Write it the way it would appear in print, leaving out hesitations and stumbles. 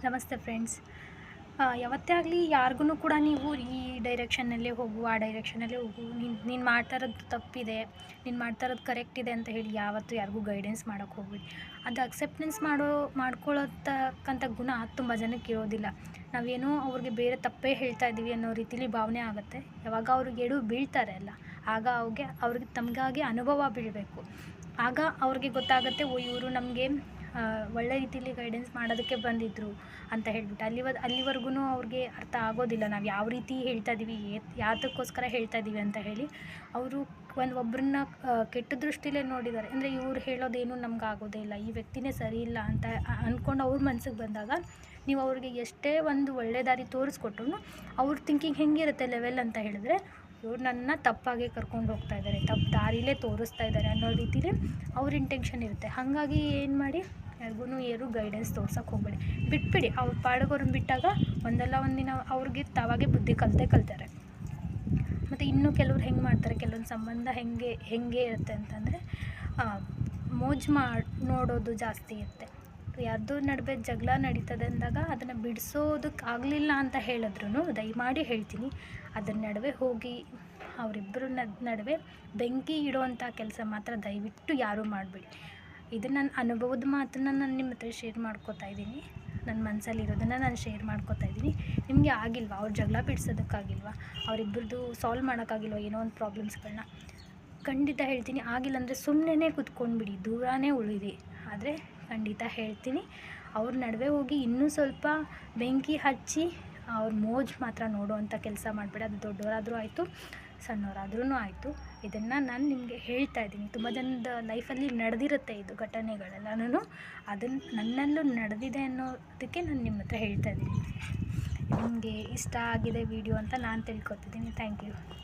ನಮಸ್ತೆ ಫ್ರೆಂಡ್ಸ್. ಯಾವತ್ತೇ ಆಗಲಿ ಯಾರಿಗೂ ಕೂಡ ನೀವು ಈ ಡೈರೆಕ್ಷನ್ನಲ್ಲೇ ಹೋಗು, ಆ ಡೈರೆಕ್ಷನಲ್ಲೇ ಹೋಗು, ನೀನು ಮಾಡ್ತಾ ಇರೋದು ತಪ್ಪಿದೆ, ನೀನು ಮಾಡ್ತಾ ಇರೋದು ಕರೆಕ್ಟ್ ಇದೆ ಅಂತ ಹೇಳಿ ಯಾವತ್ತೂ ಯಾರಿಗೂ ಗೈಡೆನ್ಸ್ ಮಾಡೋಕ್ಕೆ ಹೋಗ್ಬೇಡಿ. ಅದು ಅಕ್ಸೆಪ್ಟೆನ್ಸ್ ಮಾಡ್ಕೊಳ್ಳೋತಕ್ಕಂಥ ಗುಣ ತುಂಬ ಜನಕ್ಕೆ ಇರೋದಿಲ್ಲ. ನಾವೇನೋ ಅವ್ರಿಗೆ ಬೇರೆ ತಪ್ಪೇ ಹೇಳ್ತಾ ಇದ್ದೀವಿ ಅನ್ನೋ ರೀತಿಲಿ ಭಾವನೆ ಆಗುತ್ತೆ. ಯಾವಾಗ ಅವ್ರಿಗೆ ಎಡು ಬೀಳ್ತಾರೆ ಅಲ್ಲ, ಆಗ ಅವ್ರಿಗೆ ತಮಗಾಗಿ ಅನುಭವ ಬೀಳಬೇಕು. ಆಗ ಅವ್ರಿಗೆ ಗೊತ್ತಾಗುತ್ತೆ, ಓ ಇವರು ನಮಗೆ ಒಳ್ಳೆ ರೀತಿಯಲ್ಲಿ ಗೈಡೆನ್ಸ್ ಮಾಡೋದಕ್ಕೆ ಬಂದಿದ್ದರು ಅಂತ ಹೇಳ್ಬಿಟ್ಟು. ಅಲ್ಲಿವರೆಗೂ ಅವ್ರಿಗೆ ಅರ್ಥ ಆಗೋದಿಲ್ಲ ನಾವು ಯಾವ ರೀತಿ ಹೇಳ್ತಾ ಇದ್ದೀವಿ, ಯಾತಕ್ಕೋಸ್ಕರ ಹೇಳ್ತಾ ಇದ್ದೀವಿ ಅಂತ ಹೇಳಿ. ಅವರು ಒಬ್ಬರನ್ನ ಕೆಟ್ಟ ದೃಷ್ಟಿಲೇ ನೋಡಿದ್ದಾರೆ ಅಂದರೆ ಇವ್ರು ಹೇಳೋದೇನು ನಮ್ಗೆ ಆಗೋದೇ ಇಲ್ಲ, ಈ ವ್ಯಕ್ತಿನೇ ಸರಿ ಇಲ್ಲ ಅಂತ ಅಂದ್ಕೊಂಡು ಅವ್ರ ಮನಸ್ಸಿಗೆ ಬಂದಾಗ ನೀವು ಅವ್ರಿಗೆ ಎಷ್ಟೇ ಒಂದು ಒಳ್ಳೆ ದಾರಿ ತೋರಿಸ್ಕೊಟ್ರು ಅವ್ರ ಥಿಂಕಿಂಗ್ ಹೆಂಗಿರುತ್ತೆ ಲೆವೆಲ್ ಅಂತ ಹೇಳಿದ್ರೆ, ಇವ್ರು ನನ್ನ ತಪ್ಪಾಗೆ ಕರ್ಕೊಂಡು ಹೋಗ್ತಾ ಇದ್ದಾರೆ, ತಪ್ಪು ದಾರಿಲೇ ತೋರಿಸ್ತಾ ಇದ್ದಾರೆ ಅನ್ನೋ ರೀತಿಲಿ ಅವ್ರ ಇಂಟೆನ್ಷನ್ ಇರುತ್ತೆ. ಹಾಗಾಗಿ ಏನು ಮಾಡಿ, ಯಾರಿಗೂ ಗೈಡೆನ್ಸ್ ತೋರ್ಸೋಕ್ಕೆ ಹೋಗಬೇಡಿ, ಬಿಟ್ಬಿಡಿ. ಅವ್ರ ಪಾಡಿಗೆ ಅವ್ರನ್ನ ಬಿಟ್ಟಾಗ ಒಂದಲ್ಲ ಒಂದಿನ ಅವ್ರಿಗೆ ತಾವಾಗೆ ಬುದ್ಧಿ ಕಲ್ತಾರೆ. ಮತ್ತು ಇನ್ನೂ ಕೆಲವ್ರು ಹೆಂಗೆ ಮಾಡ್ತಾರೆ, ಕೆಲವೊಂದು ಸಂಬಂಧ ಹೆಂಗೆ ಇರುತ್ತೆ ಅಂತಂದರೆ ಮೋಜು ನೋಡೋದು ಜಾಸ್ತಿ ಇರುತ್ತೆ. ಯಾರ್ದೋ ನಡುವೆ ಜಗಳ ನಡೀತದೆ ಅಂದಾಗ ಅದನ್ನು ಬಿಡಿಸೋದಕ್ಕೆ ಆಗಲಿಲ್ಲ ಅಂತ ಹೇಳಿದ್ರು ದಯಮಾಡಿ ಹೇಳ್ತೀನಿ, ಅದರ ನಡುವೆ ಹೋಗಿ ಅವರಿಬ್ಬರ ನಡುವೆ ಬೆಂಕಿ ಇಡೋವಂಥ ಕೆಲಸ ಮಾತ್ರ ದಯವಿಟ್ಟು ಯಾರೂ ಮಾಡಬೇಡಿ. ಇದು ನನ್ನ ಅನುಭವದ ಮಾತನ್ನು ನಾನು ನಿಮ್ಮ ಹತ್ರ ಶೇರ್ ಮಾಡ್ಕೋತಾ ಇದ್ದೀನಿ. ನನ್ನ ಮನಸ್ಸಲ್ಲಿರೋದನ್ನು ನಾನು ಶೇರ್ ಮಾಡ್ಕೋತಾ ಇದ್ದೀನಿ. ನಿಮಗೆ ಆಗಿಲ್ವಾ ಅವ್ರ ಜಗಳ ಬಿಡಿಸೋದಕ್ಕಾಗಿಲ್ವಾ, ಅವರಿಬ್ಬರದು ಸಾಲ್ವ್ ಮಾಡೋಕ್ಕಾಗಿಲ್ವ ಏನೋ ಒಂದು ಪ್ರಾಬ್ಲಮ್ಸ್ಗಳನ್ನ, ಖಂಡಿತ ಹೇಳ್ತೀನಿ. ಆಗಿಲ್ಲ ಅಂದರೆ ಸುಮ್ಮನೆ ಕೂತ್ಕೊಂಡ್ಬಿಡಿ, ದೂರನೇ ಉಳಿರಿ. ಆದರೆ ಖಂಡಿತ ಹೇಳ್ತೀನಿ, ಅವ್ರ ನಡುವೆ ಹೋಗಿ ಇನ್ನೂ ಸ್ವಲ್ಪ ಬೆಂಕಿ ಹಚ್ಚಿ ಅವ್ರ ಮೋಜು ಮಾತ್ರ ನೋಡುವಂಥ ಕೆಲಸ ಮಾಡಬೇಡಿ. ಅದು ದೊಡ್ಡವರಾದರೂ ಆಯಿತು, ಸಣ್ಣವರಾದ್ರೂ ಆಯಿತು. ಇದನ್ನು ನಾನು ನಿಮಗೆ ಹೇಳ್ತಾ ಇದ್ದೀನಿ. ತುಂಬ ಜನದ ಲೈಫಲ್ಲಿ ನಡೆದಿರುತ್ತೆ ಇದು ಘಟನೆಗಳೆಲ್ಲನೂ, ಅದನ್ನು ನನ್ನಲ್ಲೂ ನಡೆದಿದೆ ಅನ್ನೋದಕ್ಕೆ ನಾನು ನಿಮ್ಮ ಹತ್ರ ಹೇಳ್ತಾ ಇದ್ದೀನಿ. ನಿಮಗೆ ಇಷ್ಟ ಆಗಿದೆ ವಿಡಿಯೋ ಅಂತ ನಾನು ತಿಳ್ಕೊತಿದ್ದೀನಿ. Thank you.